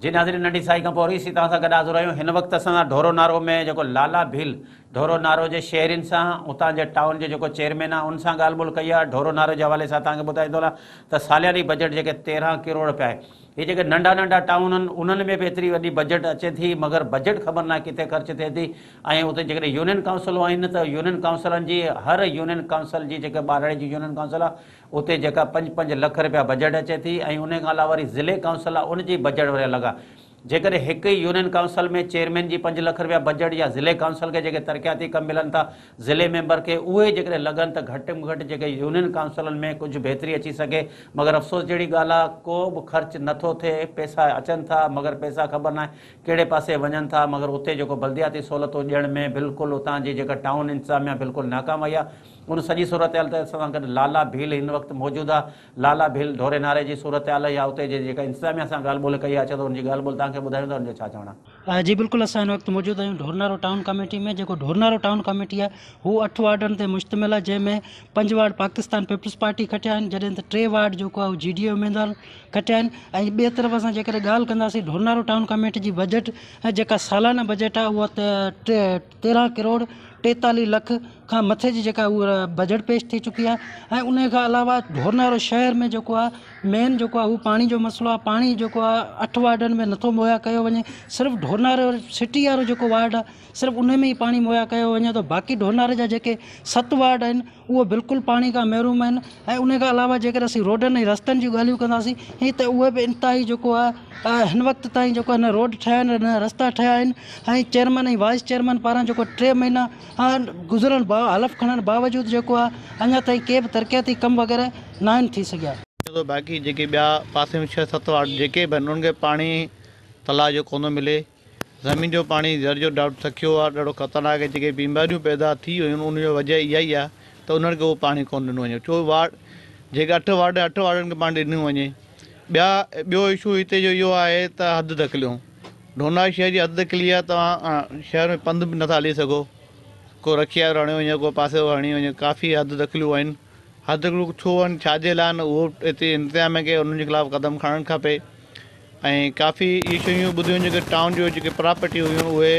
जी नाज़रीन, नंढी साई खां पोइ वरी तव्हां सां गॾु हाज़िर आहियूं। हिन वक़्तु असां ढोरो नारो में जेको लाला भील ढोरो नारो जे शहरियुनि सां, उतां जे टाउन जो जेको चेयरमैन आहे उन सां ॻाल्हि ॿोल कई आहे। ढोरो नारो जे हवाले सां तव्हांखे ॿुधाईंदो हलां त सालियानी बजट जेके 13 करोड़ रुपया आहे, ये जेके नंढा नंढा टाउन आहिनि उन्हनि में बि एतिरी वॾी बजट अचे थी, मगर बजट ख़बर न आहे किथे ख़र्च थिए थी। ऐं उते जेकॾहिं यूनियन काउंसिलूं आहिनि त यूनियन काउंसिलनि जी हर यूनियन काउंसिल जी जेका ॿारड़े जी यूनियन काउंसिल आहे उते जेका 5-5 लख रुपया बजट अचे थी। ऐं उन खां अलावा वरी ज़िले काउंसिल आहे उनजी बजट वरी अलॻि आहे। जेकॾहिं हिकु ई यूनियन काउंसिल में चेयरमैन जी 5 लाख रुपया बजट या ज़िले काउंसिल खे जेके तरक़ियाती कम मिलनि था ज़िले मेंबर खे उहे जेकॾहिं लॻनि त घटि में घटि जेके यूनियन काउंसिलनि में कुझु बहितरी अची सघे। मगर अफ़सोस जहिड़ी ॻाल्हि आहे को बि ख़र्च नथो थिए, पैसा अचनि था मगर पैसा ख़बर न आहे कहिड़े पासे वञनि था। मगर उते जेको बल्दियाती सहूलियतूं ॾियण में बिल्कुलु उतां जी जेका टाउन इंतिज़ामिया बिल्कुलु नाकाम आई आहे। उन सॼी सूरत हाल ते असां गॾु लाला भील हिन वक़्तु मौजूदु आहे। लाला भील ढोरे नारे जी सूरत हाल या उते जे जेका इंतिज़ामिया सां ॻाल्हि ॿोल कई आहे, उनजी ॻाल्हि ॿोल तव्हांखे ॿुधाईंदो उनजो छा चवणु आहे? जी बिल्कुलु, असां हिन वक़्तु मौजूदु आहियूं ढोरनारो टाउन कमेटी में। जेको ढोरनारो टाउन कमेटी आहे हू 8 वार्डनि ते मुश्तमिल आहे, जंहिंमें 5 वार्ड पाकिस्तान पीपल्स पार्टी खटिया आहिनि, जॾहिं त 3 वार्ड जेको आहे GDA उम्मीदवार खटिया आहिनि। ऐं ॿिए तरफ़ असां जेकॾहिं ॻाल्हि कंदासीं ढोरनारो टाउन कमेटी जी बजट जेका सालाना बजट आहे उहा 13 करोड़ 43 लख खां मथे जी जेका उहा बजट पेश थी चुकी आहे। ऐं उन खां अलावा ढोरनारो शहर में जेको आहे मेन जेको आहे हू पाणी जो मसइलो आहे। पाणी जेको आहे 8 वार्डनि में नथो मुहैया कयो वञे, सिर्फ़ु ढोरनारो सिटी वारो जेको वार्ड आहे सिर्फ़ु उन में ई पाणी मुहैया कयो वञे थो। बाक़ी ढोरनारे जा जेके 7 वार्ड आहिनि उहे बिल्कुलु पाणी खां महरूम आहिनि। ऐं उन खां अलावा जेकर असीं रोडनि ऐं रस्तनि जी ॻाल्हियूं कंदासीं हीअ त उहे बि इंतिहाई जेको आहे हिन वक़्तु ताईं जेको न रोड ठहिया आहिनि न रस्ता ठहिया आहिनि। ऐं चेयरमैन ऐं वाइस चेयरमैन पारां जेको 3 महीना गुज़रण हलफ़ खणण बावजूदि जेको आहे अञा ताईं के बि तरक़ियाती कम वग़ैरह न आहिनि थी सघिया। तो बाक़ी जेके ॿिया पासे में 6-7 वार्ड जेके बि आहिनि उन्हनि खे पाणी तलाउ जो कोन मिले। ज़मीन जो पाणी दर्जो ॾाढो थकियो आहे, ॾाढो ख़तरनाक आहे। जेके बीमारियूं पैदा थी वियूं आहिनि उनजो वजह इहा ई आहे त उन्हनि खे उहो पाणी कोन ॾिनो वञे। 4 वार्ड जेके 8 वार्डनि खे पाणी ॾिनो वञे। ॿियो इशू हिते जो इहो आहे त हद दख़लियूं। ढोरनारो शहर जी हद दख़ली आहे, तव्हां शहर में पंधु बि नथा हली सघो, को रखिया हणी वञे को पासे हणी वञे, काफ़ी हद दख़लियूं आहिनि। हद दख़लियूं छो आहिनि, छाजे लाइ आहिनि, उहो हिते इंतिज़ाम खे उन्हनि जे ख़िलाफ़ु क़दम खणणु खपे। ऐं काफ़ी इहे शयूं ॿुधियूं जेके टाउन जो जेके प्रॉपर्टी हुयूं उहे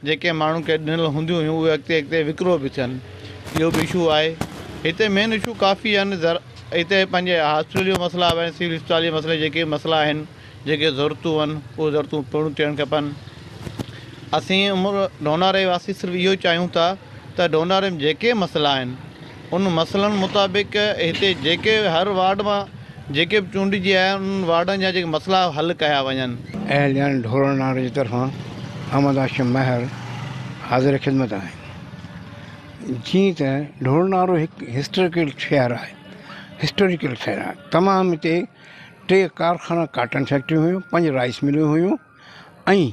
जेके माण्हुनि खे ॾिनल हूंदियूं हुयूं उहे अॻिते विकिरो बि थियनि, इहो बि इशू आहे। हिते मेन इशू काफ़ी आहिनि। हिते पंहिंजे हॉस्पिटल जो मसइला आहिनि, सिविल अस्पताल जे मसइले जेके मसइला आहिनि, जेके ज़रूरतूं आहिनि उहे ज़रूरतूं पूरियूं थियणु खपनि। असीं ढोरनारे वासी सिर्फ़ु इहो चाहियूं था त ढोरनारे में जेके मसइला आहिनि उन मसइलनि मुताबिक़ हिते जेके हर वार्ड मां जेके बि चूंडिजी आया आहिनि उन वार्डनि जा जेके मसइला हल कया वञनि। एहलियान ढोरनारे जी तरफ़ां अहमद हाशिम महर हाज़िर ख़िदमत आहे। जीअं त ढोरनारो हिकु हिस्टोरिकल शहर आहे, तमामु हिते 3 कारखाना काटन फैक्ट्रियूं हुयूं, 5 राइस मिलियूं हुयूं ऐं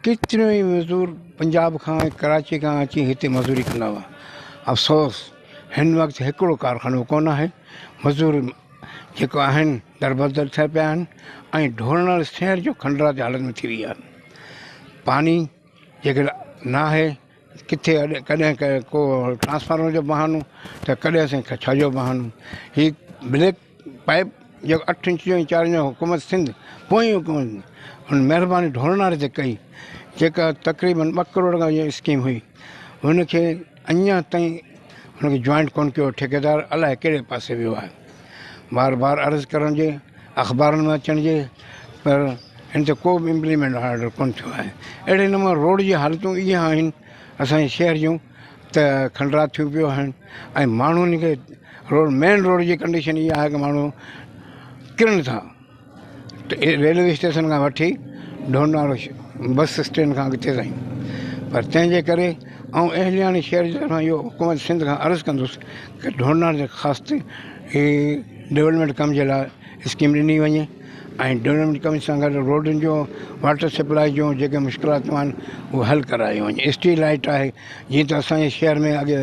केतिरियूं ई मज़दूर पंजाब खां कराची खां अची हिते मज़दूरी कंदा हुआ। अफ़सोस हिन वक़्तु हिकिड़ो कारखानो कोन आहे, मज़दूर जेको आहिनि दरबदर थिया पिया आहिनि ऐं ढोरनारो शहर जो खंडरा जी हालत में थी वई आहे। पाणी जेके न आहे, किथे कॾहिं को ट्रांसफार्मर जो बहानो त कॾहिं असांखे छा जो बहानो। हीअ ब्लैक पाइप जेको 8 इंच जो ऐं 4 इंच जो हुकूमत सिंध पोइ हुकूमत हुन महिरबानी ढोरनारे ते कई, जेका तक़रीबन 2 करोड़ खां इहा स्कीम हुई, हुनखे अञा ताईं हुनखे जॉइंट कोन कयो। ठेकेदार अलाए कहिड़े पासे वियो आहे। बार बार अर्ज़ु करण जे, अख़बारनि में अचण जे, पर हिन ते को बि इम्प्लीमेंट ऑर्डर कोन थियो आहे। अहिड़े नमूने रोड जी हालतूं इहे आहिनि असांजे शहर जूं त खंडरा थियूं पियूं आहिनि ऐं माण्हुनि खे मेन रोड जी कंडीशन इहा आहे कि माण्हू किरनि था रेलवे स्टेशन खां वठी ढोरनारो बस स्टैंड खां अॻिते ताईं। पर तंहिंजे करे एहलियानी शहर जी तरफ़ां इहो हुकूमत सिंध खां अर्ज़ु कंदुसि कि ढोरनारे जे ख़ासि हीअ डेवलपमेंट कम जे लाइ स्कीम ॾिनी वञे ऐं डेवलपमेंट कम सां गॾु रोडनि जो, वाटर सप्लाई जो जेके मुश्किलातूं आहिनि उहे हल करायूं वञे। स्ट्रीट लाइट आहे, जीअं त असांजे शहर में अॻे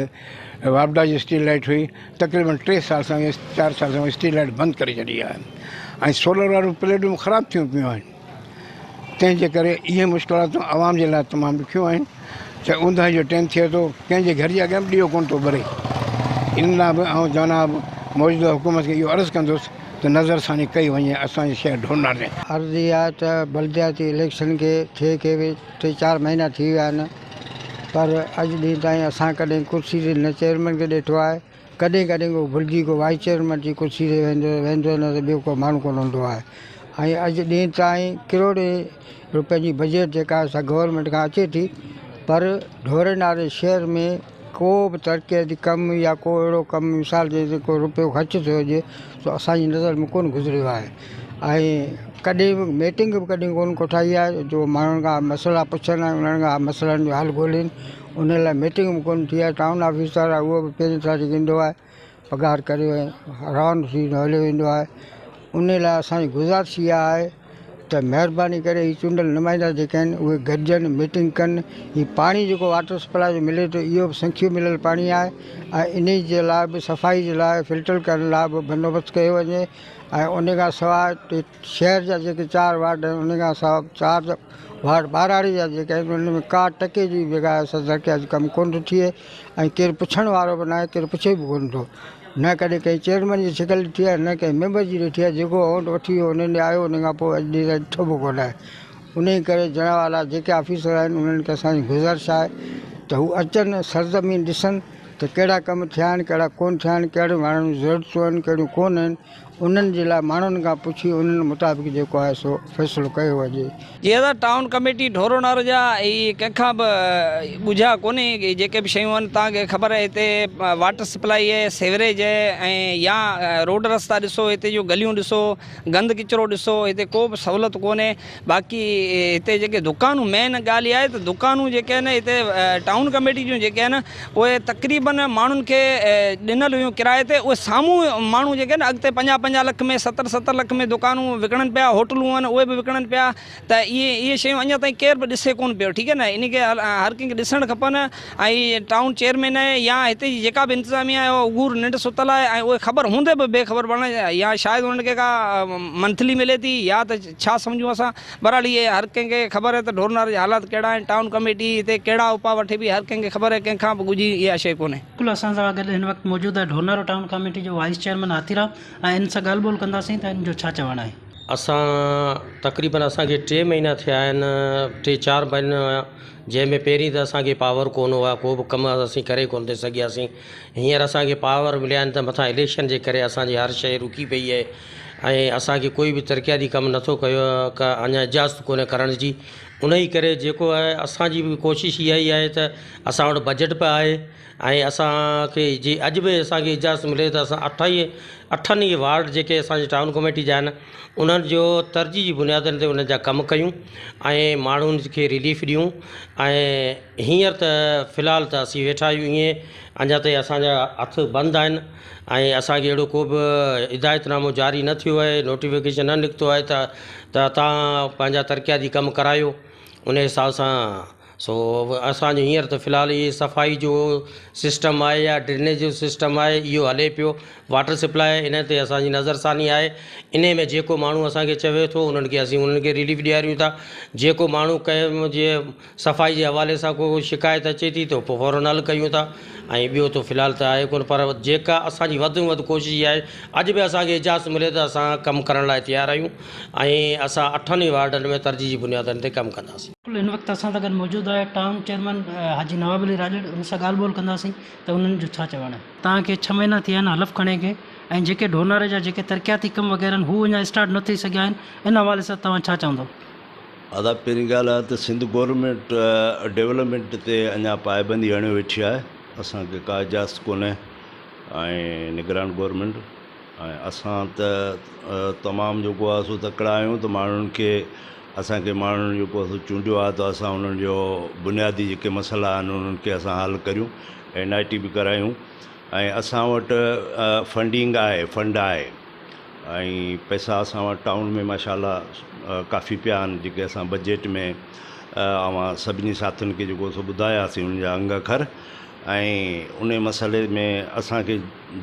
वापडा जी स्ट्रीट लाइट हुई, तक़रीबन 3 साल सां 4 साल सां स्ट्रीट लाइट बंदि करे छॾी आहे ऐं सोलर वारियूं प्लेटूं ख़राबु थियूं पियूं आहिनि। तंहिंजे करे इहे मुश्किलातूं आवाम जे लाइ तमामु ॾुखियूं आहिनि। चाहे ऊंदहि जो टाइम थिए थो, कंहिंजे घर जे अॻियां बि ॾीओ कोन थो ॿरे। इन लाइ बि जनाब मौजूदा हुकूमत खे इहो अर्ज़ु कंदुसि त नज़रसानी कई वञे असांजे शहर ढोरनारे। अर्ज़ु इहा आहे त बल्दियाती इलेक्शन खे 3-4 महीना थी विया आहिनि, पर अॼु ॾींहुं ताईं असां कॾहिं कुर्सी ते न चेयरमैन खे ॾिठो आहे, कॾहिं कॾहिं को भुलिजी को वाइस चेयरमैन जी कुर्सी ते वेंदो न त ॿियो को माण्हू कोन हूंदो आहे। ऐं अॼु ॾींहुं ताईं करोड़े रुपए जी बजट जेका असां गवर्नमेंट खां अचे थी, पर ढोरनारे शहर में को बि तरक़ियाती कमु या को अहिड़ो कमु मिसाल जे को रुपयो ख़र्च थियो हुजे सो असांजी नज़र में कोन गुज़रियो आहे। ऐं कॾहिं बि मीटिंग बि कॾहिं कोन कोठाई आहे जो माण्हुनि खां मसइला पुछनि ऐं उन्हनि खां मसइलनि जो हल ॻोल्हिनि। उन लाइ मीटिंग बि कोन थी आहे। टाउन ऑफिसर आहे उहो बि पंहिंजी तरह ईंदो आहे, पघार करे राउंड थी हलियो वेंदो आहे। उन लाइ असांजी गुज़ारिश इहा आहे त महिरबानी करे हीअ चूंडियल नुमाइंदा जेके आहिनि उहे गॾिजनि, मीटिंग कनि। हीअ पाणी जेको वाटर सप्लाई जो मिले थो इहो बि संख्यू मिलियल पाणी आहे ऐं इन जे लाइ बि सफ़ाई जे लाइ फिल्टर करण लाइ बि बंदोबस्तु कयो वञे। ऐं उन खां सवाइ शहर जा जेके 4 वार्ड आहिनि उन खां सवाइ 4 वार्ड ॿाराड़ी जा जेके आहिनि उन में का टके जी जॻह सदरकिया जो कमु कोन थो थिए ऐं केरु पुछण वारो बि न आहे, केरु पुछे बि कोन थो। न कॾहिं कंहिं चेयरमैन जी शिकल ॾिठी आहे, न कंहिं मेंबर जी ॾिठी आहे। जेको अमाउंट वठी वियो उन ॾे आयो, उन खां पोइ अॼु ॾींहुं ताईं ॾिठो बि कोन आहे। उन करे जणवाला जेके ऑफिसर आहिनि उन्हनि खे असांजी गुज़ारिश आहे त हू अचनि, सरज़मीन ॾिसनि त कहिड़ा कम थिया आहिनि, कहिड़ा कोन थिया आहिनि, कहिड़े माण्हुनि जी ज़रूरतूं आहिनि, कहिड़ियूं कोन आहिनि। उन्हनि जे लाइ माण्हुनि खां पुछी उन्हनि मुताबिक़ जेको आहे सो फ़ैसिलो कयो वञे। जीअं त टाउन कमेटी ढोरो नारो जा कंहिंखां बि ॿुझा कोन्हे की जेके बि शयूं आहिनि। तव्हांखे ख़बर आहे हिते वाटर सप्लाई आहे, सेवरेज आहे ऐं या रोड रस्ता ॾिसो, हिते जूं गलियूं ॾिसो, गंद किचिरो ॾिसो, हिते को बि सहूलियत कोन्हे। बाक़ी हिते जेके दुकानूं, मेन ॻाल्हि इहा आहे त दुकानूं जेके आहिनि हिते टाउन कमेटी जूं जेके आहिनि उहे तक़रीबन माण्हुनि खे ॾिनल हुयूं किराए ते। उहे साम्हूं माण्हू जेके आहिनि अॻिते 50-50 लख में, 70-70 लख में दुकानूं विकिणनि पिया, होटलूं आहिनि उहे बि विकिणनि पिया। त इहे शयूं अञा ताईं केर बि ॾिसे कोन पियो, ठीकु आहे न। इन खे हर कंहिंखे ॾिसणु खपनि। ऐं टाउन चेयरमैन या हिते जी जेका बि इंतिज़ामिया आहे उहो निंड सुतल आहे ऐं उहे ख़बर हूंदे बि बेख़बर बण या शायदि उन्हनि खे का मंथली मिले थी या त छा सम्झूं असां। बहरहाल इहे हर कंहिंखे ख़बर आहे त ढोरनार जा हालात कहिड़ा आहिनि, टाउन कमेटी हिते कहिड़ा उपा वठे बि हर कंहिंखे ख़बर आहे, कंहिंखां बि ॻुझी इहा शइ कोन्हे। बिल्कुलु असां सां गॾु हिन वक़्तु मौजूदु आहे ढोरनारो टाउन कमेटी जो वाइस चेयरमैन हाथीराम ऐं इन सां ॻाल्हि ॿोल कंदासीं त इन जो छा चवणु आहे। असां तक़रीबन असांखे 3 महीना थिया आहिनि, 3-4 महीना जंहिंमें पहिरीं त असांखे पावर कोन हुआ, को बि कमु असीं करे कोन थे सघियासीं। हींअर असांखे पावर मिलिया आहिनि त मथां इलेक्शन जे करे असांजी हर शइ रुकी पई आहे ऐं असांखे कोई बि तरक़ियाती कमु नथो कयो का अञा इजाज़त कोन्हे करण जी। उन ई करे जेको आहे असांजी बि कोशिशि इहा ई आहे त असां वटि बजट बि आहे ऐं असांखे जे अॼु बि असांखे इजाज़त मिले त असां 8 ई वार्ड जेके असांजे टाउन कमेटी जा आहिनि उन्हनि जो तरजीह जी बुनियादनि ते उन जा कमु कयूं ऐं माण्हुनि खे रिलीफ ॾियूं। ऐं हींअर त फ़िलहालु त असीं वेठा आहियूं ईअं, अञा ताईं असांजा हथ बंदि आहिनि ऐं असांखे अहिड़ो को बि हिदायतनामो जारी न थियो आहे, नोटिफिकेशन न निकितो आहे त तव्हां पंहिंजा तरक़ियाती कमु करायो। उन हिसाब सां सो असांजो हींअर त फ़िलहालु इहे सफ़ाई जो सिस्टम आहे या ड्रेनेज जो सिस्टम आहे इहो हले पियो। वाटर सप्लाई इन ते असांजी नज़रसानी आहे। इन में जेको माण्हू असांखे चवे थो उन्हनि खे असीं उन्हनि खे रिलीफ ॾियारियूं था। जेको माण्हू कंहिं जीअं सफ़ाई जे हवाले सां को शिकायत अचे थी त पोइ फ़ौरन हल कयूं था। ऐं ॿियो त फ़िलहालु त आहे कोन, पर जेका असांजी वधि में वधि कोशिशि इहा आहे अॼु बि असांखे इजाज़त मिले त असां कमु करण लाइ तयारु आहियूं ऐं असां 8 ई वार्डनि में तरजीह जी बुनियादनि ते कमु कंदासीं। हिन वक़्तु असां सां गॾु मौजूदु आहे टाउन चेयरमैन हाजी नवाब अली राजड़, उन सां ॻाल्हि ॿोल कंदासीं त उन्हनि जो छा चवणु आहे। तव्हांखे 6 महीना थिया आहिनि हलफ़ खणे खे ऐं जेके ढोरनारे जा जेके तरक़ियाती कम वग़ैरह आहिनि हू अञा स्टार्ट न थी सघिया आहिनि, इन हवाले सां तव्हां छा चवंदो। दादा पहिरीं ॻाल्हि आहे त सिंध गवर्नमेंट डेवलपमेंट ते अञा पाबंदी हणी वेठी आहे। असांखे का इजाज़त कोन्हे ऐं निगरान गवर्नमेंट ऐं असां त तमामु जेको आहे सो तकिड़ा आहियूं त माण्हुनि खे असांखे माण्हुनि जेको चूंडियो आहे त असां उन्हनि जो बुनियादी जेके मसइला आहिनि उन्हनि खे असां हल करियूं, NIT बि करायूं ऐं असां वटि फंडिंग आहे, फंड आहे ऐं पैसा असां वटि टाउन में माशाल्लाह काफ़ी पिया आहिनि जेके असां बजट में सभिनी साथियुनि खे जेको सो ॿुधायासीं उन जा अंग अखर। ऐं उन मसइले में असांखे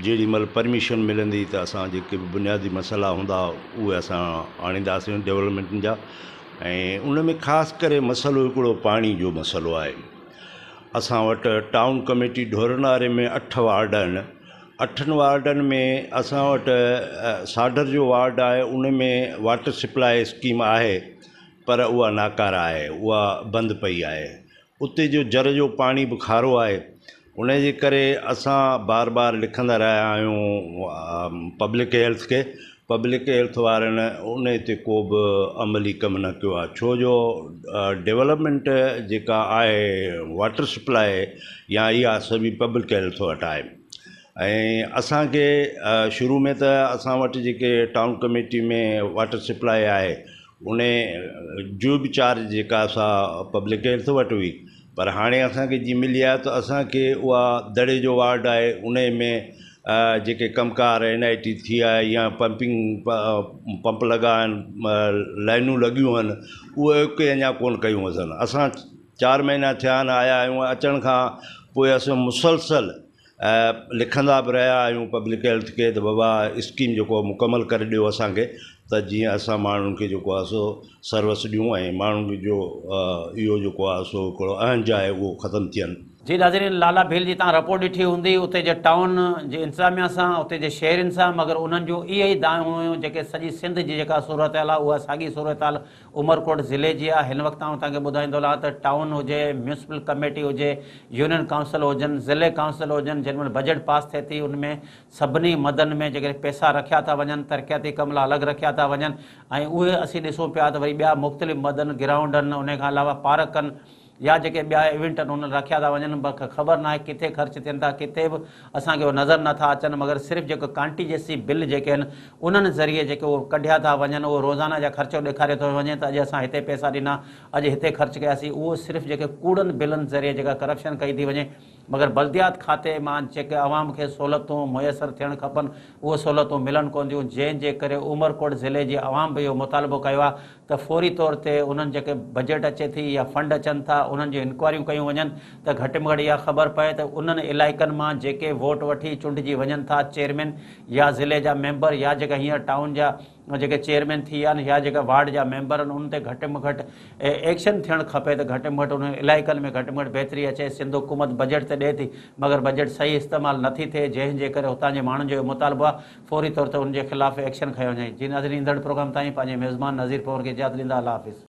जेॾी महिल परमिशन मिलंदी त असां जेके बि बुनियादी मसइला हूंदा उहे असां आणींदासीं डेवलपमेंट जा। ऐं उन में ख़ासि करे मसइलो हिकिड़ो पाणी जो मसइलो आहे। असां वटि टाउन कमेटी ढोरनारे में 8 वार्ड आहिनि। 8 वार्डनि में असां वटि साडर जो वार्ड आहे, उन में वाटर सप्लाई स्कीम आहे पर उहा नाकारा आहे, उहा बंदि पई आहे। उते जो जर जो पाणी बि खारो आहे। उन जे करे असां बार बार लिखंदा रहिया आहियूं पब्लिक हेल्थ खे। पब्लिक हेल्थ वारनि उन ते को बि अमली कमु न कयो आहे, छो जो डेवलपमेंट जेका आहे वाटर सप्लाई या इहा सभी पब्लिक हेल्थ वटि आहे। ऐं असांखे शुरू में त असां वटि जेके टाउन कमेटी में वाटर सप्लाई आहे उन जो बि चार्ज जेका असां पब्लिक हेल्थ वटि हुई, पर हाणे असांखे जीअं मिली आहे त असांखे उहा दड़े जो वार्ड आहे उन में जेके कमकार NIT थी आहे या पंप लॻा आहिनि, लाइनूं लॻियूं आहिनि, उहे के अञा कोन कयूं असां 4 महीना थिया आहिनि आया आहियूं। अचण खां पोइ असां मुसलसल लिखंदा बि रहिया आहियूं पब्लिक हेल्थ खे त बाबा स्कीम जेको मुकमल करे ॾियो असांखे, त जीअं असां माण्हुनि खे जेको आहे सो सर्विस ॾियूं ऐं माण्हुनि जो इहो जेको आहे सो हिकिड़ो अहंज आहे उहो ख़तमु थियनि। जी नाज़रीन, लाला भील जी तव्हां रिपोर्ट ॾिठी हूंदी उते जे टाउन जे इंतिज़ामिया सां, उते जे शहरनि सां, मगर उन्हनि जो इहे ई दायूं हुयूं जेके सॼी सिंध जी जेका सूरत हाल आहे उहा साॻी सूरत हाल उमरकोट ज़िले जी आहे। हिन वक़्तु आउं तव्हांखे ॿुधाईंदो हलां त टाउन हुजे, म्यूनिसिपल कमेटी हुजे, यूनियन काउंसिल हुजनि, ज़िले काउंसिल हुजनि, जंहिं महिल बजट पास थिए थी उनमें सभिनी मदनि में जेके पैसा रखिया था वञनि, तरक़ियाती कम लाइ अलॻि रखिया था वञनि, ऐं उहे असीं ॾिसूं पिया त वरी ॿिया मुख़्तलिफ़ मदनि, ग्राउंडनि, उन खां अलावा पार्कनि या जेके ॿिया इवेंट आहिनि उन रखिया था वञनि। ख़बर न आहे किथे ख़र्च थियनि था, किथे बि असांखे उहो नज़र नथा अचनि, मगर सिर्फ़ु जेको कांटीजेसी बिल जेके आहिनि उन्हनि ज़रिए जेके उहो कढिया था वञनि, उहो रोज़ाना जा ख़र्चो ॾेखारे थो वञे त अॼु असां हिते पैसा ॾिना, अॼु हिते ख़र्च कयासीं। उहो सिर्फ़ु जेके कूड़नि बिलनि ज़रिए जेका करप्शन कई थी वञे, मगर बल्दियात खाते मां जेके आवाम खे सहूलियतूं मुयसरु थियणु खपनि उहे सहूलियतूं मिलनि कोन थियूं, जंहिंजे करे उमरकोट ज़िले जी आवाम बि इहो मुतालबो कयो आहे त फौरी तौर ते उन्हनि जेके बजट अचे थी या फंड अचनि था उन्हनि जी इंक्वायरियूं कयूं वञनि त घटि में घटि इहा ख़बर पए त उन्हनि इलाइक़नि मां जेके वोट वठी चूंडिजी वञनि था चेयरमैन या ज़िले जा मेंबर या जेका हींअर टाउन जा जेके चेयरमैन थी विया आहिनि या जेका वार्ड जा मेंबर आहिनि उन ते घटि में घटि एक्शन थियणु खपे, त घटि में घटि उन इलाइक़नि में घटि में घटि बहितरी अचे। सिंध हुकूमत बजट त ॾिए थी मगर बजट सही इस्तेमालु नथी थिए, जंहिंजे करे हुतां जे माण्हुनि जो मुतालबो आहे फौरी तौर ते उनजे ख़िलाफ़ एक्शन खयो वञे। जी नाज़रीन, ईंदड़ प्रोग्राम ताईं पंहिंजे मेज़बान नज़ीर पवर खे इजाज़त ॾींदा। अल्लाह हाफ़िज़।